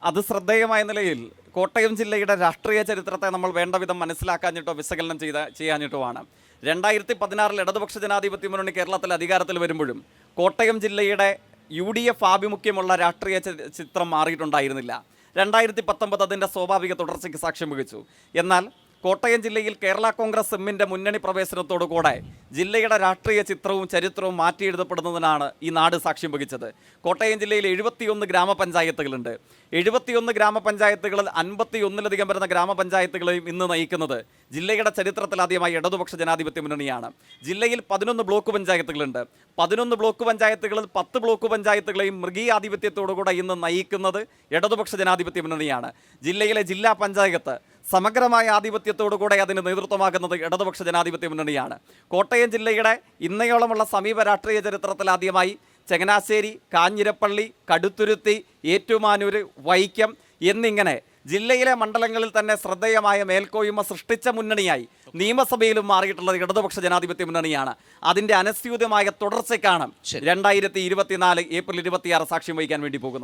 അത് ശ്രദ്ധേയമായ നിലയിൽ കോട്ടയം ജില്ലയുടെ രാഷ്ട്രീയ ചരിത്രത്തെ നമ്മൾ വേണ്ട വിധം മനസ്സിലാക്കാഞ്ഞിട്ടോ വിശകലനം ചെയ്യാഞ്ഞിട്ടുമാണ്. 2016 ഇടതുപക്ഷ ജനാധിപത്യ മുന്നണി കേരളത്തിൽ അധികാരത്തിൽ വരുമ്പോഴും കോട്ടയം ജില്ലയുടെ UDF ആഭിമുഖ്യമുള്ള രാഷ്ട്രീയ ചിത്രം മാറിയിട്ടുണ്ടായിരുന്നില്ല. 2019 അതിൻ്റെ സ്വാഭാവിക തുടർച്ചയ്ക്ക് സാക്ഷ്യം വഹിച്ചു. എന്നാൽ കോട്ടയം ജില്ലയിൽ കേരള കോൺഗ്രസ് എമ്മിൻ്റെ മുന്നണി പ്രവേശനത്തോടുകൂടെ ജില്ലയുടെ രാഷ്ട്രീയ ചിത്രവും ചരിത്രവും മാറ്റിയെഴുതപ്പെടുന്നതിനാണ് ഈ നാട് സാക്ഷ്യം വഹിച്ചത്. കോട്ടയം ജില്ലയിൽ 71 ഗ്രാമപഞ്ചായത്തുകളുണ്ട്. 71 ഗ്രാമപഞ്ചായത്തുകളിൽ 51-ലധികം വരുന്ന ഗ്രാമപഞ്ചായത്തുകളെയും ഇന്ന് നയിക്കുന്നത് ജില്ലയുടെ ചരിത്രത്തിലാദ്യമായി ഇടതുപക്ഷ ജനാധിപത്യ മുന്നണിയാണ്. ജില്ലയിൽ 11 ബ്ലോക്ക് പഞ്ചായത്തുകളുണ്ട്. 11 ബ്ലോക്ക് പഞ്ചായത്തുകളിൽ 10 ബ്ലോക്ക് പഞ്ചായത്തുകളെയും മൃഗീയാധിപത്യത്തോടുകൂടെ ഇന്ന് നയിക്കുന്നത് ഇടതുപക്ഷ ജനാധിപത്യ മുന്നണിയാണ്. ജില്ലയിലെ ജില്ലാ പഞ്ചായത്ത് സമഗ്രമായ ആധിപത്യത്തോടുകൂടെ അതിന് നേതൃത്വമാകുന്നത് ഇടതുപക്ഷ ജനാധിപത്യ മുന്നണിയാണ്. കോട്ടയം ജില്ലയുടെ ഇന്നയോളമുള്ള സമീപ രാഷ്ട്രീയ ചരിത്രത്തിൽ ആദ്യമായി ചങ്ങനാശ്ശേരി, കാഞ്ഞിരപ്പള്ളി, കടുത്തുരുത്തി, ഏറ്റുമാനൂര്, വൈക്കം എന്നിങ്ങനെ ജില്ലയിലെ മണ്ഡലങ്ങളിൽ തന്നെ ശ്രദ്ധേയമായ മേൽക്കോയ്മ സൃഷ്ടിച്ച മുന്നണിയായി നിയമസഭയിലും മാറിയിട്ടുള്ളത് ഇടതുപക്ഷ ജനാധിപത്യ മുന്നണിയാണ്. അതിൻ്റെ അനസ്യൂതമായ തുടർച്ചയ്ക്കാണ് 2024 ഏപ്രിൽ 26 സാക്ഷ്യം വഹിക്കാൻ വേണ്ടി പോകുന്നത്.